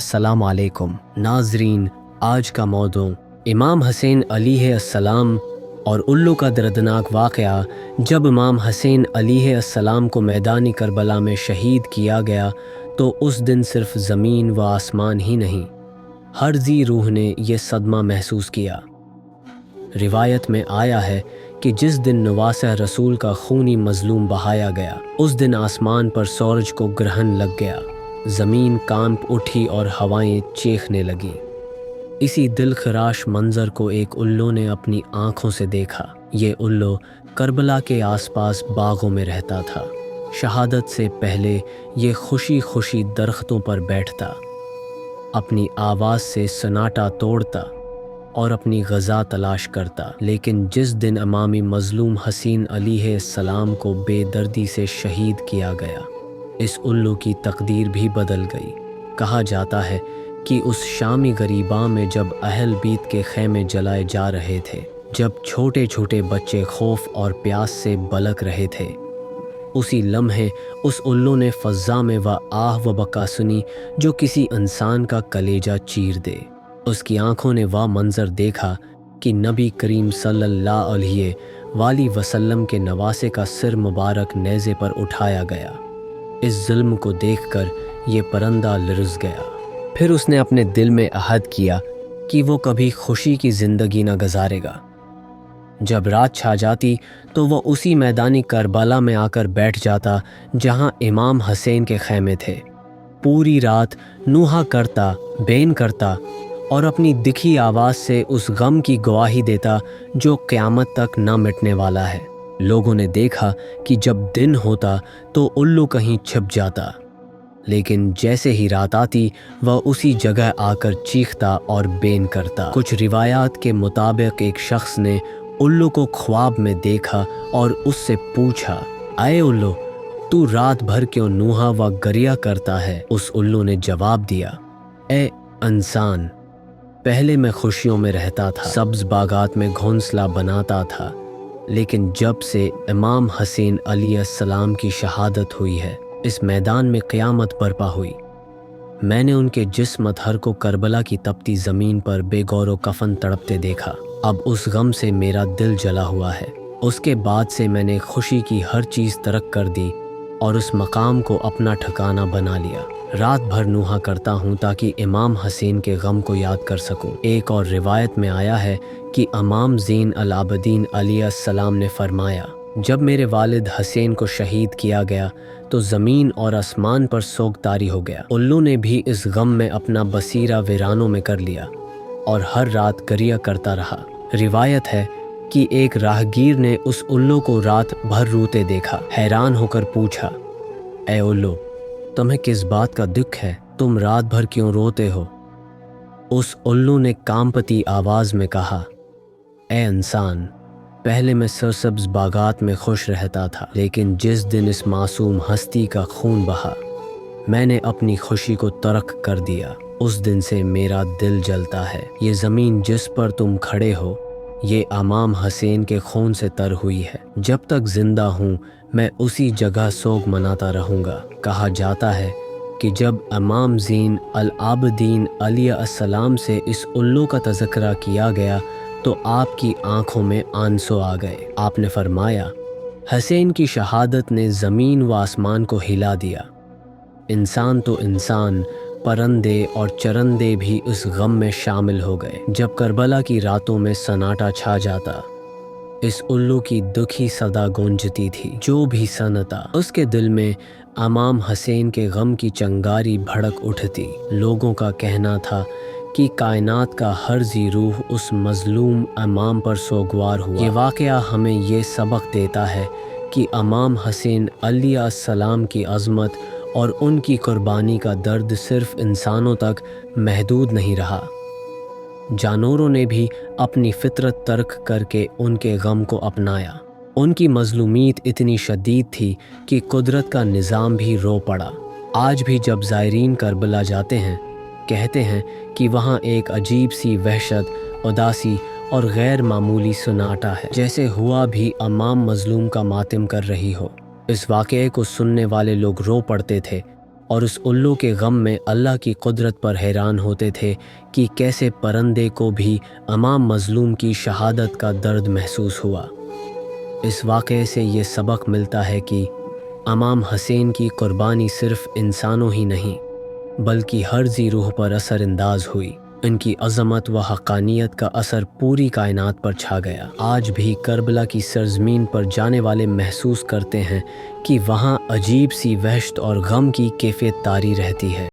अस्सलाम वालेकुम नाजरीन, आज का मौदू इमाम हुसैन अलैहिस्सलाम और उल्लू का दर्दनाक वाक़या। जब इमाम हुसैन अलैहिस्सलाम को मैदानी करबला में शहीद किया गया तो उस दिन सिर्फ ज़मीन व आसमान ही नहीं, हर जी रूह ने यह सदमा महसूस किया। रिवायत में आया है कि जिस दिन नवासा रसूल का खूनी मजलूम बहाया गया, उस दिन आसमान पर सूरज को ग्रहण लग गया, ज़मीन कांप उठी और हवाएं चीखने लगीं। इसी दिलखराश मंज़र को एक उल्लू ने अपनी आँखों से देखा। ये उल्लू करबला के आसपास बागों में रहता था। शहादत से पहले ये खुशी खुशी दरख्तों पर बैठता, अपनी आवाज़ से सन्नाटा तोड़ता और अपनी ग़ज़ा तलाश करता। लेकिन जिस दिन इमामी मज़लूम हुसैन अलैहिस्सलाम को बेदर्दी से शहीद किया गया, इस उल्लू की तकदीर भी बदल गई। कहा जाता है कि उस शामी गरीबा में जब अहल बीत के खैमे जलाए जा रहे थे, जब छोटे छोटे बच्चे खौफ और प्यास से बलक रहे थे, उसी लम्हे उस उल्लू ने फ़ज़ा में व आह व बका सुनी जो किसी इंसान का कलेजा चीर दे। उसकी आँखों ने वह मंज़र देखा कि नबी करीम सल्लल्लाहु अलैहि वसल्लम के नवासे का सिर मुबारक नेज़े पर उठाया गया। इस जुल्म को देखकर ये परंदा लर्ज़ गया। फिर उसने अपने दिल में अहद किया कि वो कभी खुशी की ज़िंदगी न गुजारेगा। जब रात छा जाती तो वह उसी मैदानी करबला में आकर बैठ जाता जहाँ इमाम हुसैन के खैमे थे। पूरी रात नूहा करता, बेन करता और अपनी दिखी आवाज़ से उस गम की गवाही देता जो क़यामत तक न मिटने वाला है। लोगों ने देखा कि जब दिन होता तो उल्लू कहीं छिप जाता, लेकिन जैसे ही रात आती वह उसी जगह आकर चीखता और बेन करता। कुछ रिवायात के मुताबिक एक शख्स ने उल्लू को ख्वाब में देखा और उससे पूछा, आए उल्लू, तू रात भर क्यों नूहा व गरिया करता है? उस उल्लू ने जवाब दिया, ए इंसान, पहले मैं खुशियों में रहता था, सब्ज़ बागात में घोंसला बनाता था, लेकिन जब से इमाम हुसैन अलैहिस्सलाम की शहादत हुई है, इस मैदान में क़यामत बर्पा हुई। मैंने उनके जिस्म अतहर को करबला की तपती ज़मीन पर बेगौर कफन तड़पते देखा। अब उस गम से मेरा दिल जला हुआ है। उसके बाद से मैंने खुशी की हर चीज़ तर्क कर दी और उस मकाम को अपना ठिकाना बना लिया। रात भर नूहा करता हूँ ताकि इमाम हुसैन के गम को याद कर सकूँ। एक और रिवायत में आया है कि इमाम ज़ैन अल आबिदीन अलैहिस्सलाम ने फरमाया, जब मेरे वालिद हुसैन को शहीद किया गया तो ज़मीन और आसमान पर सोगतारी हो गया। उल्लू ने भी इस गम में अपना बसीरा वीरानों में कर लिया और हर रात गरिया करता रहा। रिवायत है कि एक राहगीर ने उस उल्लू को रात भर रोते देखा। हैरान होकर पूछा, ए उल्लू, तुम्हें किस बात का दुख है? तुम रात भर क्यों रोते हो? उस उल्लू ने कांपती आवाज़ में कहा, ए इंसान, पहले मैं सरसब्ज़ बागात में खुश रहता था, लेकिन जिस दिन इस मासूम हस्ती का खून बहा, मैंने अपनी खुशी को तर्क कर दिया। उस दिन से मेरा दिल जलता है। ये ज़मीन जिस पर तुम खड़े हो, ये इमाम हुसैन के खून से तर हुई है। जब तक ज़िंदा हूँ मैं उसी जगह सोग मनाता रहूँगा। कहा जाता है कि जब इमाम ज़ैन अल आबिदीन अलैहिस्सलाम से इस उल्लू का तज़किरा किया गया तो आपकी आँखों में आंसू आ गए। आपने फरमाया, हुसैन की शहादत ने ज़मीन व आसमान को हिला दिया। इंसान तो इंसान, परंदे और चरंदे भी उस गम में शामिल हो गए। जब करबला की रातों में सन्नाटा छा जाता, इस उल्लू की दुखी सदा गूंजती थी। जो भी सुनता उसके दिल में इमाम हुसैन के गम की चंगारी भड़क उठती। लोगों का कहना था कि कायनात का हर जी रूह उस मजलूम इमाम पर सोगवार हुआ। ये वाक़या हमें ये सबक देता है कि इमाम हुसैन अलैहिस्सलाम की अज़मत और उनकी कुर्बानी का दर्द सिर्फ़ इंसानों तक महदूद नहीं रहा। जानवरों ने भी अपनी फ़ितरत तर्क करके उनके गम को अपनाया। उनकी मज़लूमियत इतनी शदीद थी कि कुदरत का निज़ाम भी रो पड़ा। आज भी जब ज़ायरीन करबला जाते हैं, कहते हैं कि वहाँ एक अजीब सी वहशत, उदासी और गैर मामूली सन्नाटा है, जैसे हुआ भी इमाम मज़लूम का मातम कर रही हो। इस वाक़ये को सुनने वाले लोग रो पड़ते थे اور اس الو کے غم میں اللہ کی قدرت پر حیران ہوتے تھے کہ کیسے پرندے کو بھی امام مظلوم کی شہادت کا درد محسوس ہوا۔ اس واقعے سے یہ سبق ملتا ہے کہ امام حسین کی قربانی صرف انسانوں ہی نہیں بلکہ ہر ذی روح پر اثر انداز ہوئی۔ ان کی عظمت و حقانیت کا اثر پوری کائنات پر چھا گیا۔ آج بھی کربلا کی سرزمین پر جانے والے محسوس کرتے ہیں کہ وہاں عجیب سی وحشت اور غم کی کیفیت طاری رہتی ہے۔